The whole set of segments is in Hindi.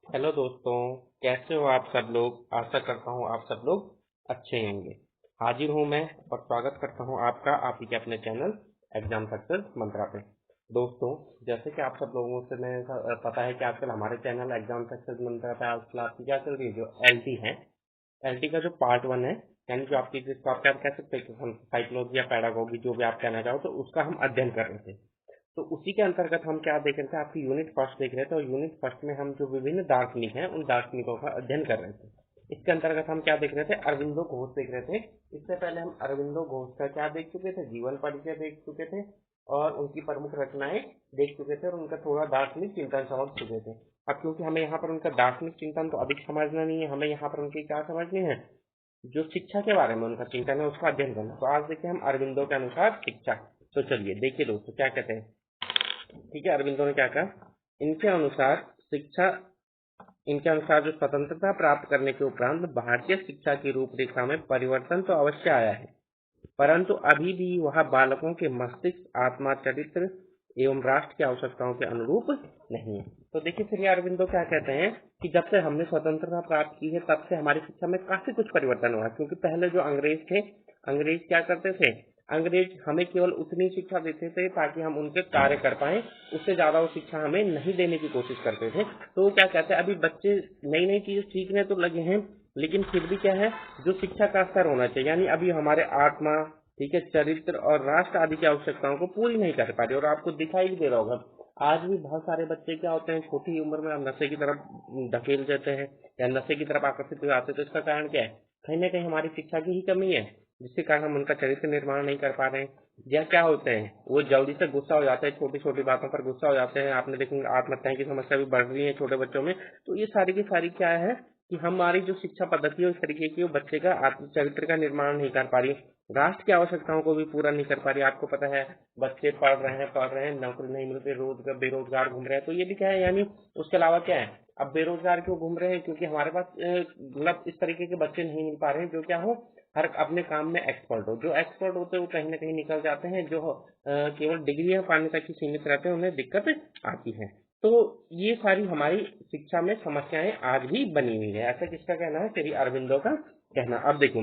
हेलो दोस्तों। कैसे हो आप सब लोग। आशा करता हूँ आप सब लोग अच्छे होंगे। हाजिर हूँ मैं और स्वागत करता हूँ आपका आप ही के अपने चैनल एग्जाम सक्सेस मंत्रा पे। दोस्तों, जैसे कि आप सब लोगों से मैं पता है कि आजकल हमारे चैनल एग्जाम सक्सेस मंत्रा पे आजकल आपकी क्या चल रही है, जो एलटी है। एलटी का जो पार्ट 1 है, यानी जो आपकी जिसको आप क्या कह सकते हैं कि हम साइकोलॉजी या पैडागोगी जो भी आप कहना चाहो, तो उसका हम अध्ययन कर रहे थे। तो उसी के अंतर्गत हम क्या देख रहे थे, आपकी यूनिट फर्स्ट देख रहे थे, और यूनिट फर्स्ट में हम जो विभिन्न दार्शनिक हैं उन दार्शनिकों का अध्ययन कर रहे थे। इसके अंतर्गत हम क्या देख रहे थे, अरविंदो घोष देख रहे थे। इससे पहले हम अरविंदो घोष का क्या देख चुके थे, जीवन परिचय देख चुके थे और उनकी प्रमुख रचनाएं देख चुके थे, और उनका थोड़ा दार्शनिक चिंतन समझ चुके थे। अब क्योंकि हमें यहाँ पर उनका दार्शनिक चिंतन तो अधिक समझना नहीं है, हमें यहाँ पर उनकी क्या समझनी है, जो शिक्षा के बारे में उनका चिंतन है उसका अध्ययन करना। तो आज देखिए हम अरविंदो के अनुसार शिक्षा। तो चलिए देखिए दोस्तों क्या कहते हैं। ठीक है, अरविंदो ने क्या कहा, इनके अनुसार शिक्षा, इनके अनुसार जो स्वतंत्रता प्राप्त करने के उपरांत भारतीय शिक्षा की रूपरेखा में परिवर्तन तो अवश्य आया है, परंतु अभी भी वह बालकों के मस्तिष्क, आत्मा, चरित्र एवं राष्ट्र की आवश्यकताओं के अनुरूप नहीं है। तो देखिए श्री अरविंदो क्या कहते हैं कि जब से हमने स्वतंत्रता प्राप्त की है तब से हमारी शिक्षा में काफी कुछ परिवर्तन हुआ है। क्योंकि पहले जो अंग्रेज थे, अंग्रेज क्या करते थे, अंग्रेज हमें केवल उतनी शिक्षा देते थे ताकि हम उनके कार्य कर पाए, उससे ज्यादा वो शिक्षा हमें नहीं देने की कोशिश करते थे। तो वो क्या कहते हैं, अभी बच्चे नई नई चीजें सीखने तो लगे हैं, लेकिन फिर भी क्या है, जो शिक्षा का स्तर होना चाहिए, यानी अभी हमारे आत्मा, ठीक है, चरित्र और राष्ट्र आदि की आवश्यकताओं को पूरी नहीं कर पा रही। और आपको दिखाई भी दे रहा होगा, आज भी बहुत सारे बच्चे क्या होते हैं, छोटी उम्र में नशे की तरफ धकेल देते हैं या नशे की तरफ आकर्षित हो जाते हैं। तो इसका कारण क्या है, कहीं ना कहीं हमारी शिक्षा की ही कमी है, जिसके कारण हम उनका चरित्र निर्माण नहीं कर पा रहे हैं। या क्या होते हैं, वो जल्दी से गुस्सा हो जाते हैं, छोटी छोटी बातों पर गुस्सा हो जाते हैं। आपने देखेंगे आत्महत्या की समस्या भी बढ़ रही है छोटे बच्चों में। तो ये सारी की सारी क्या है कि हमारी जो शिक्षा पद्धति है उस तरीके की वो बच्चे का आत्म चरित्र का निर्माण नहीं कर पा रही, राष्ट्र की आवश्यकताओं को भी पूरा नहीं कर पा रही। आपको पता है, बच्चे पढ़ रहे हैं, नौकरी नहीं मिल रही, रोजगार बेरोजगार घूम रहे हैं। तो ये भी क्या है, यानी उसके अलावा क्या है, अब बेरोजगार क्यों घूम रहे हैं, क्योंकि हमारे पास मतलब इस तरीके के बच्चे नहीं मिल पा रहे हैं जो क्या हो, हर अपने काम में एक्सपर्ट हो। जो एक्सपर्ट होते हैं वो कहीं ना कहीं निकल जाते हैं, जो केवल डिग्रियां पाने तक ही सीमित रहते हैं, उन्हें दिक्कत आती है। तो ये सारी हमारी शिक्षा में समस्याएं आज भी बनी हुई है, ऐसा किसका कहना है, श्री अरविंदो का कहना। अब देखो,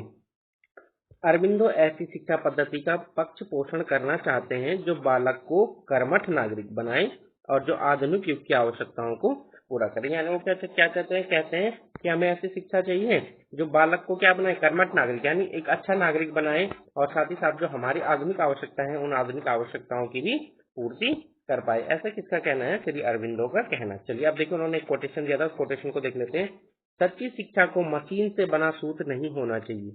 अरविंदो ऐसी शिक्षा पद्धति का पक्ष पोषण करना चाहते हैं जो बालक को कर्मठ नागरिक बनाए और जो आधुनिक युग की आवश्यकताओं को पूरा करे। यानी वो क्या कहते हैं कि हमें ऐसी शिक्षा चाहिए जो बालक को क्या बनाए, कर्मठ नागरिक, यानी एक अच्छा नागरिक बनाए, और साथ ही साथ जो हमारी आधुनिक आवश्यकता है उन आधुनिक आवश्यकताओं की भी पूर्ति कर पाए। ऐसा किसका कहना है, श्री अरविंदो का कहना। चलिए अब देखिए, उन्होंने एक कोटेशन दिया था, उस कोटेशन को देख लेते हैं। सच्ची शिक्षा को मशीन से बना सूत्र नहीं होना चाहिए,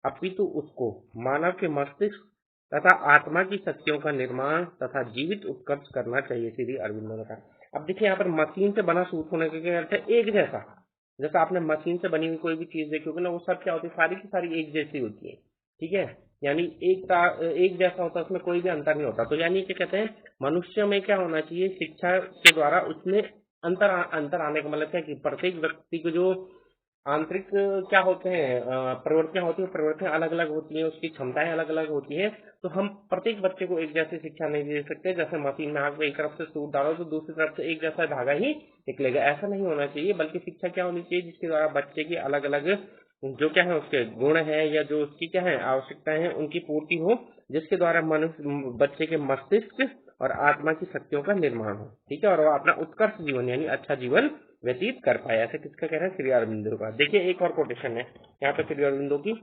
अपितु उसको मानव के मस्तिष्क तथा आत्मा की शक्तियों का निर्माण तथा जीवित उत्कर्ष करना चाहिए, श्री अरविंदो ने कहा। अब देखिए यहाँ पर मशीन से बना सूत्र होने का क्या अर्थ है, एक जैसा। जैसा आपने मशीन से बनी हुई कोई भी चीज देखी होगी ना, वो सब क्या होती है, सारी की सारी एक जैसी होती है। ठीक है, यानी एक जैसा होता है, उसमें कोई भी अंतर नहीं होता। तो यानी क्या कहते हैं, मनुष्य में क्या होना चाहिए, शिक्षा के द्वारा उसमें अंतर आने का मतलब क्या है कि प्रत्येक व्यक्ति को जो आंतरिक क्या होते हैं, प्रवृत्तियां होती हैं, प्रवृत्तियां अलग अलग होती हैं, उसकी क्षमताएं अलग अलग होती हैं। तो हम प्रत्येक बच्चे को एक जैसी शिक्षा नहीं दे सकते। जैसे मशीन में आग में एक तरफ से सूत डालो तो दूसरी तरफ से एक जैसा धागा ही निकलेगा, ऐसा नहीं होना चाहिए। बल्कि शिक्षा क्या होनी चाहिए, जिसके द्वारा बच्चे की अलग अलग जो क्या है उसके गुण है या जो उसकी क्या है आवश्यकताएं हैं उनकी पूर्ति हो, जिसके द्वारा मनुष्य बच्चे के मस्तिष्क और आत्मा की शक्तियों का निर्माण हो। ठीक है, और वह अपना उत्कर्ष जीवन यानी अच्छा जीवन व्यतीत कर पाए। ऐसे किसका कह रहा है, श्री अरविंदो का। देखिए एक और कोटेशन है यहाँ पे श्री अरविंदो की,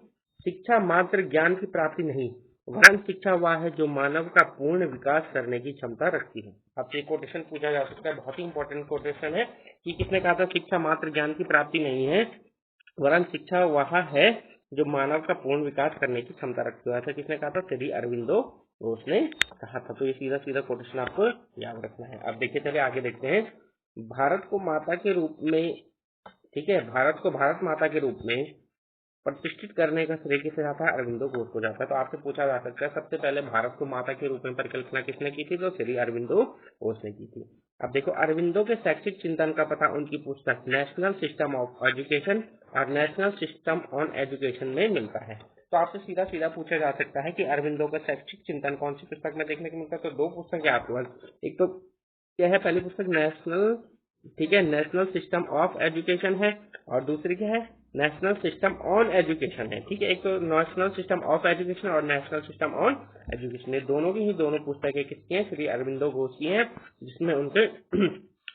शिक्षा मात्र ज्ञान की प्राप्ति नहीं, वरन शिक्षा वह है जो मानव का पूर्ण विकास करने की क्षमता रखती है। आपसे एक कोटेशन पूछा जा सकता है, बहुत ही इंपॉर्टेंट कोटेशन है कि किसने कहा था, शिक्षा मात्र ज्ञान की प्राप्ति नहीं है, वरन शिक्षा वह है जो मानव का पूर्ण विकास करने की क्षमता रखती है। ऐसा किसने कहा था, श्री अरविंदो उसने कहा था। तो ये सीधा सीधा कोटेशन आपको याद रखना है। अब देखिए, चलिए आगे देखते हैं। भारत को माता के रूप में, ठीक है, भारत को भारत माता के रूप में प्रतिष्ठित करने का श्रेय किसे जाता है, अरविंदो घोष को जाता है। तो आपसे पूछा जा सकता है सबसे पहले भारत को माता के रूप में परिकल्पना किसने की थी, तो श्री अरविंदो घोष ने की थी। अब देखो, अरविंदो के शैक्षिक चिंतन का पता उनकी पुस्तक नेशनल सिस्टम ऑफ एजुकेशन और नेशनल सिस्टम ऑन एजुकेशन में मिलता है। तो आपसे सीधा सीधा पूछा जा सकता है कि अरविंदो का शैक्षिक चिंतन कौन सी पुस्तक में देखने को मिलता है। तो दो पुस्तक है आपके पास, एक तो क्या है, पहली पुस्तक नेशनल ठीक है, नेशनल सिस्टम ऑफ एजुकेशन है और दूसरी क्या है, नेशनल सिस्टम ऑन एजुकेशन है। ठीक है, एक तो नेशनल सिस्टम ऑफ एजुकेशन और नेशनल सिस्टम ऑन एजुकेशन, ये दोनों की ही दोनों पुस्तकें किसकी हैं, श्री अरविंदो घोष की हैं, जिसमें उनके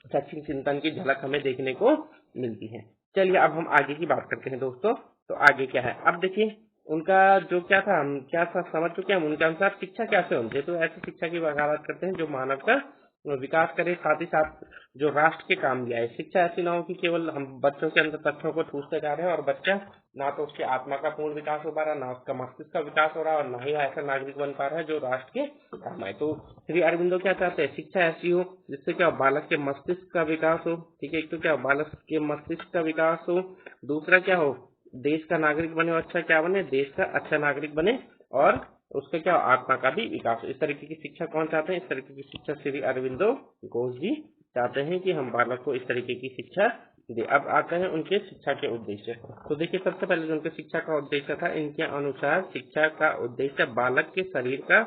शैक्षिक चिंतन की झलक हमें देखने को मिलती है। चलिए अब हम आगे की बात करते हैं दोस्तों। तो आगे क्या है, अब देखिए उनका जो क्या था, हम क्या समझ चुके हैं, हम उनके अनुसार शिक्षा कैसे होनी चाहिए। तो ऐसी शिक्षा की वकालत करते हैं जो मानव का विकास करे, साथ ही साथ जो राष्ट्र के काम भी आए। शिक्षा ऐसी ना हो कि केवल हम बच्चों के अंदर तथ्यों को ठूसते जा रहे हैं और बच्चा ना तो उसकी आत्मा का पूर्ण विकास हो पा रहा, ना उसका मस्तिष्क का विकास हो रहा और ना ही ऐसा नागरिक बन पा रहा है जो राष्ट्र के काम आए। तो श्री अरविंदो क्या चाहते हैं, शिक्षा ऐसी हो जिससे क्या बालक के मस्तिष्क का विकास हो। ठीक है, एक तो क्या बालक के मस्तिष्क का विकास हो, दूसरा क्या हो, देश का नागरिक बने और अच्छा क्या बने, देश का अच्छा नागरिक बने और उसका क्या आत्मा का भी विकास। इस तरीके की शिक्षा कौन चाहते हैं, इस तरीके की शिक्षा श्री अरविंदो घोष जी चाहते हैं कि हम बालक को इस तरीके की शिक्षा दे। अब आते हैं उनके शिक्षा के उद्देश्य। तो देखिए सबसे पहले जो उनके शिक्षा का उद्देश्य था, इनके अनुसार शिक्षा का उद्देश्य बालक के शरीर का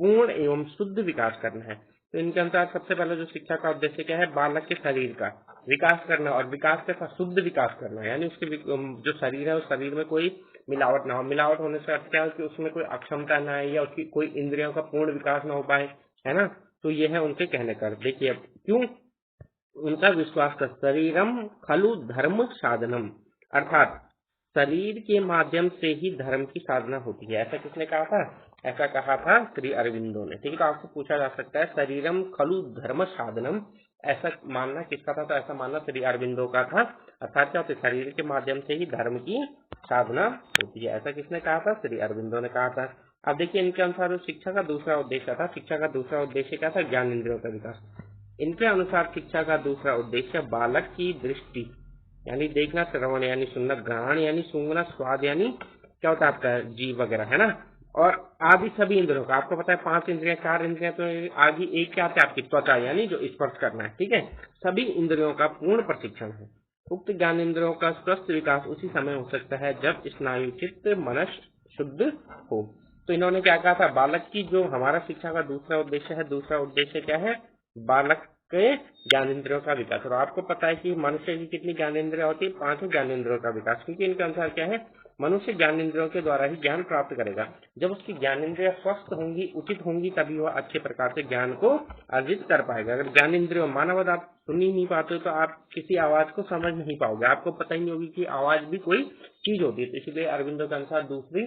पूर्ण एवं शुद्ध विकास करना है। तो इनके अनुसार सबसे पहले जो शिक्षा का उद्देश्य क्या है, बालक के शरीर का विकास करना और विकास के साथ शुद्ध विकास करना, यानी उसके जो शरीर है उस शरीर में कोई मिलावट ना हो। मिलावट होने से अर्थ क्या है कि उसमें कोई अक्षमता ना आए या उसकी कोई इंद्रियों का पूर्ण विकास ना हो पाए, है ना। तो ये है उनके कहने का। देखिए अब क्यों उनका विश्वास था, शरीरम खलु धर्म साधनम, अर्थात शरीर के माध्यम से ही धर्म की साधना होती है। ऐसा किसने कहा था, ऐसा कहा था श्री अरविंदो ने। ठीक है, तो आपसे पूछा जा सकता है शरीरम खलु धर्म साधनम, ऐसा मानना किसका था, तो ऐसा मानना श्री अरविंदो का था। अर्थात क्या होता है, शरीर के माध्यम से ही धर्म की साधना होती है। ऐसा किसने कहा था, श्री अरविंदो ने कहा था। अब देखिए इनके अनुसार शिक्षा का दूसरा उद्देश्य था, शिक्षा का दूसरा उद्देश्य क्या था, ज्ञान इंद्रियों का विकास। इनके अनुसार शिक्षा का दूसरा उद्देश्य बालक की दृष्टि, यानी देखना, श्रवण यानी सुनना, ग्रहण यानी सूंघना, स्वाद यानी क्या होता है आपका जीव वगैरह, है ना, और आदि सभी इंद्रियों का। आपको पता है 5 इंद्रियां, 4 इंद्रियां, तो आगे एक क्या है आपकी त्वचा, यानी जो स्पर्श करना है। ठीक है, सभी इंद्रियों का पूर्ण प्रशिक्षण है। उक्त ज्ञान इंद्रियों का स्वस्थ विकास उसी समय हो सकता है जब स्नायु चित्त मनस शुद्ध हो। तो इन्होंने क्या कहा था, बालक की जो हमारा शिक्षा का दूसरा उद्देश्य है, दूसरा उद्देश्य क्या है, बालक के ज्ञानेंद्रियों का विकास। और आपको पता है कि मनुष्य की कितनी ज्ञानेंद्रियां होती है, 5 ज्ञानेंद्रियों का विकास, क्योंकि इनके अनुसार क्या है, मनुष्य ज्ञानेंद्रियों के द्वारा ही ज्ञान प्राप्त करेगा। जब उसकी ज्ञानेंद्रियां स्वस्थ होंगी, उचित होंगी, तभी वह अच्छे प्रकार से ज्ञान को अर्जित कर पाएगा। अगर ज्ञानेंद्रियों मानव आप सुन ही नहीं पाते तो आप किसी आवाज को समझ नहीं पाओगे, आपको पता ही नहीं होगी कि आवाज भी कोई चीज होती है। तो इसलिए अरविंदो के अनुसार दूसरी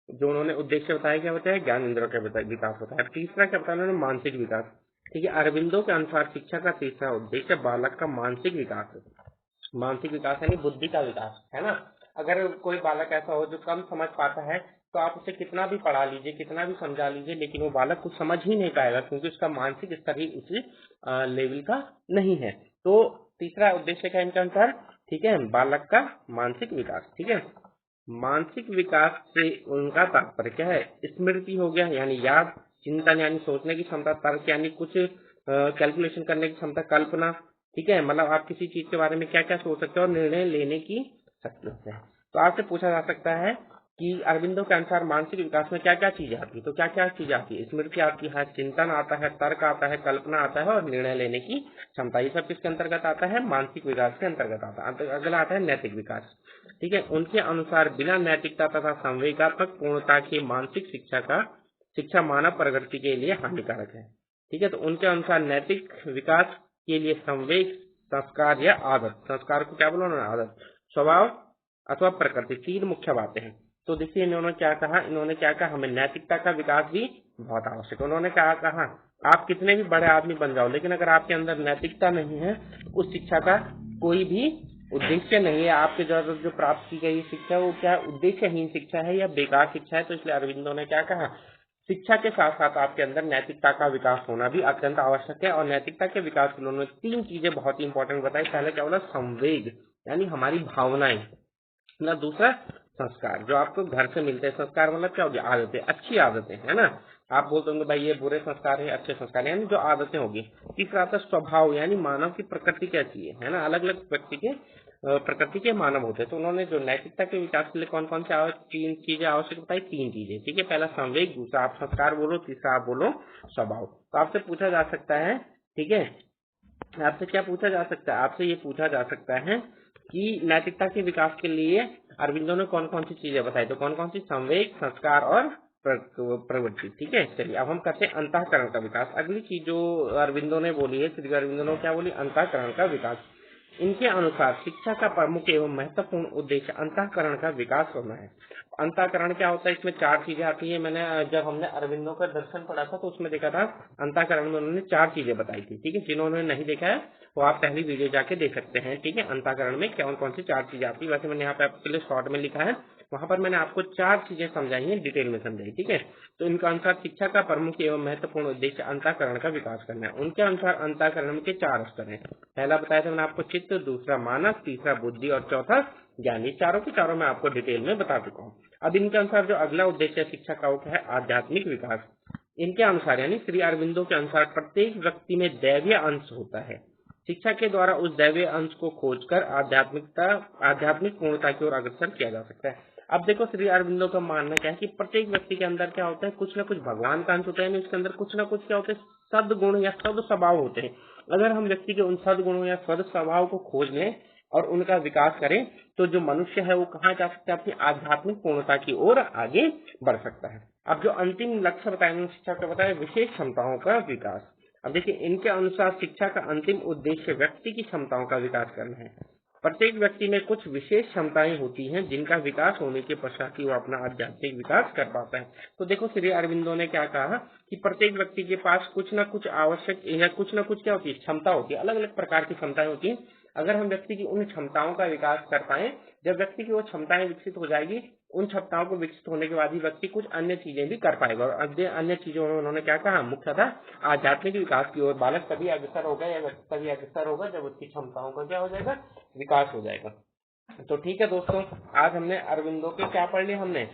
जो उन्होंने उद्देश्य बताया, क्या बताया, ज्ञान इंद्रियों का विकास होता है। तीसरा क्या बताया उन्होंने, मानसिक विकास। ठीक है, अरविंदो के अनुसार शिक्षा का तीसरा उद्देश्य बालक का मानसिक विकास है। मानसिक विकास यानी बुद्धि का विकास, है ना। अगर कोई बालक ऐसा हो जो कम समझ पाता है, तो आप उसे कितना भी पढ़ा लीजिए, कितना भी समझा लीजिए, लेकिन वो बालक कुछ समझ ही नहीं पाएगा, क्योंकि उसका मानसिक स्तर ही उसी लेवल का नहीं है। तो तीसरा उद्देश्य क्या इनके अनुसार, ठीक है, बालक का मानसिक विकास। ठीक है, मानसिक विकास से उनका तात्पर्य क्या है, स्मृति हो गया यानी याद, चिंतन यानी सोचने की क्षमता, तर्क यानी कुछ कैलकुलेशन करने की क्षमता, कल्पना, ठीक है, मतलब आप किसी चीज के बारे में क्या क्या सोच सकते हो, और निर्णय लेने की शक्ति है। तो आपसे पूछा जा सकता है कि अरविंदो के अनुसार मानसिक विकास में क्या क्या चीजें आती है, तो क्या क्या चीजें आती है, स्मृति आती है, चिंतन आता है, तर्क आता है, कल्पना आता है और निर्णय लेने की क्षमता। ये सब किसके अंतर्गत आता है, मानसिक विकास के अंतर्गत आता है। अगला आता है नैतिक विकास। ठीक है, उनके अनुसार बिना नैतिकता तथा संवेगात्मक पूर्णता की मानसिक शिक्षा मानव प्रगति के लिए हानिकारक है। ठीक है, तो उनके अनुसार नैतिक विकास के लिए संवेग, संस्कार या आदत, संस्कार को क्या बोलो, आदत, स्वभाव अथवा प्रकृति, 3 मुख्य बातें हैं। तो देखिए इन्होंने क्या कहा, हमें नैतिकता का विकास भी बहुत आवश्यक है। उन्होंने क्या कहा, आप कितने भी बड़े आदमी बन जाओ, लेकिन अगर आपके अंदर नैतिकता नहीं है, उस शिक्षा का कोई भी उद्देश्य नहीं है। आपके जो प्राप्त की गई शिक्षा वो क्या उद्देश्यहीन शिक्षा है या बेकार शिक्षा है। तो इसलिए अरविंदो ने क्या कहा, शिक्षा के साथ साथ आपके अंदर नैतिकता का विकास होना भी अत्यंत आवश्यक है। और नैतिकता के विकास के लिए उन्होंने 3 चीजें बहुत ही इंपॉर्टेंट बताई। पहले क्या बोला, संवेग यानी हमारी भावनाएं, ना दूसरा संस्कार जो आपको घर से मिलते हैं। संस्कार मतलब क्या होगी, आदतें, अच्छी आदतें, है ना। आप बोलते होंगे भाई ये बुरे संस्कार है, अच्छे संस्कार यानी जो आदतें होगी। तीसरा आता है स्वभाव, यानी मानव की प्रकृति कैसी है ना, अलग अलग व्यक्ति के प्रकृति के मानव होते हैं। तो उन्होंने जो नैतिकता के विकास के लिए कौन कौन से 3 चीजें आवश्यक बताई, 3 चीजें। ठीक है, पहला संवेग, दूसरा आप संस्कार बोलो, तीसरा आप बोलो स्वभाव। तो आपसे पूछा जा सकता है, ठीक है, आपसे क्या पूछा जा सकता है? आपसे ये पूछा जा सकता है कि नैतिकता के विकास के लिए अरविंदो ने कौन कौन सी चीजें बताई, तो कौन कौन सी? संवेग, संस्कार और प्रवृत्ति। ठीक है, चलिए अब हम करते हैं अंतःकरण का विकास। अगली चीज जो अरविंदो ने बोली है, श्री अरविंदो ने क्या बोली? अंतःकरण का विकास। इनके अनुसार शिक्षा का प्रमुख एवं महत्वपूर्ण उद्देश्य अंतःकरण का विकास होना है। अंतःकरण क्या होता है? इसमें 4 चीजें आती है। मैंने जब हमने अरविंदो का दर्शन पढ़ा था तो उसमें देखा था अंतःकरण में उन्होंने 4 चीजें बताई थी। ठीक है, जिन्होंने नहीं देखा है वो आप पहली वीडियो जाके देख सकते हैं। ठीक है, अंतःकरण में कौन कौन सी 4 चीजें आती है। वैसे मैंने यहाँ पे आपके लिए शॉर्ट में लिखा है, वहां पर मैंने आपको 4 चीजें समझाई हैं, डिटेल में समझाई। ठीक है, तो इनका अनुसार शिक्षा का प्रमुख एवं महत्वपूर्ण उद्देश्य अंतःकरण का विकास करना है। उनके अनुसार अंतःकरण के 4 स्तर हैं। पहला बताया था मैंने आपको चित्त, दूसरा मानस, तीसरा बुद्धि और चौथा ज्ञान। ये चारों के चारों मैं आपको डिटेल में बता चुका हूँ। अब इनके अनुसार जो अगला उद्देश्य है शिक्षा का वो है आध्यात्मिक विकास। इनके अनुसार यानी श्री अरविंदो के अनुसार प्रत्येक व्यक्ति में दैवीय अंश होता है। शिक्षा के द्वारा उस दैवीय अंश को खोजकर आध्यात्मिक पूर्णता की ओर अग्रसर किया जा सकता है। अब देखो श्री अरविंदो का मानना क्या है कि प्रत्येक व्यक्ति के अंदर क्या होता है? कुछ ना कुछ भगवान का अंश होता है, उसके अंदर कुछ ना कुछ क्या होते हैं? सद्गुण या सद स्वभाव होते हैं। अगर हम व्यक्ति के उन सद्गुणों या सद स्वभाव को खोज लें और उनका विकास करें तो जो मनुष्य है वो कहाँ जा सकता है? अपनी आध्यात्मिक पूर्णता की ओर आगे बढ़ सकता है। अब जो अंतिम लक्ष्य बताया शिक्षा का बताया विशेष क्षमताओं का विकास। अब देखिए इनके अनुसार शिक्षा का अंतिम उद्देश्य व्यक्ति की क्षमताओं का विकास करना है। प्रत्येक व्यक्ति में कुछ विशेष क्षमताएं होती हैं जिनका विकास होने के पश्चात ही वो अपना आध्यात्मिक विकास कर पाता है। तो देखो श्री अरविंदो ने क्या कहा कि प्रत्येक व्यक्ति के पास कुछ ना कुछ आवश्यक या कुछ ना कुछ क्या होती है? क्षमता होती है, अलग अलग प्रकार की क्षमताएं होती हैं। अगर हम व्यक्ति की उन क्षमताओं का विकास कर पाए, जब व्यक्ति की वो क्षमताएं विकसित हो जाएगी, उन क्षमताओं को विकसित होने के बाद ही व्यक्ति कुछ अन्य चीजें भी कर पाएगा। और अन्य चीजों में उन्होंने क्या कहा? मुख्यतः आध्यात्मिक विकास की ओर बालक तभी अग्रसर होगा या व्यक्ति तभी अग्रसर होगा जब उसकी क्षमताओं का क्या हो जाएगा? विकास हो जाएगा। तो ठीक है दोस्तों, आज हमने अरविंदो के क्या पढ़ लिया? हमने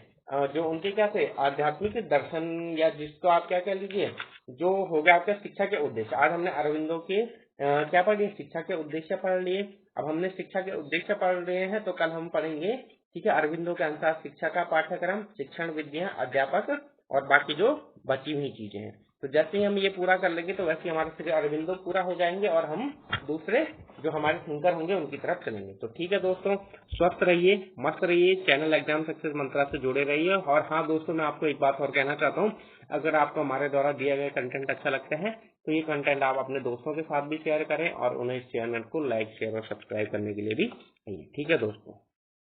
जो उनके क्या थे? आध्यात्मिक दर्शन, या जिसको आप क्या कह लीजिए, जो हो गया आपका शिक्षा के उद्देश्य। आज हमने अरविंदो के क्या पढ़ लिए? शिक्षा के उद्देश्य पढ़ लिए। अब हमने शिक्षा के उद्देश्य पढ़ रहे हैं तो कल हम पढ़ेंगे, ठीक है, अरविंदो के अनुसार शिक्षा का पाठ्यक्रम, शिक्षण विधियां, अध्यापक और बाकी जो बची हुई चीजें हैं। तो जैसे ही हम ये पूरा कर लेंगे तो वैसे ही हमारे श्री अरविंदो पूरा हो जाएंगे और हम दूसरे जो हमारे थिंकर होंगे उनकी तरफ चलेंगे। तो ठीक है दोस्तों, स्वस्थ रहिए, मस्त रहिए, चैनल एग्जाम सक्सेस मंत्रा से जुड़े रहिए। और हाँ दोस्तों, मैं आपको एक बात और कहना चाहता हूँ, अगर आपको हमारे द्वारा दिया गया कंटेंट अच्छा लगता है तो ये कंटेंट आप अपने दोस्तों के साथ भी शेयर करें और उन्हें इस चैनल को लाइक, शेयर और सब्सक्राइब करने के लिए भी कहिए। ठीक है दोस्तों।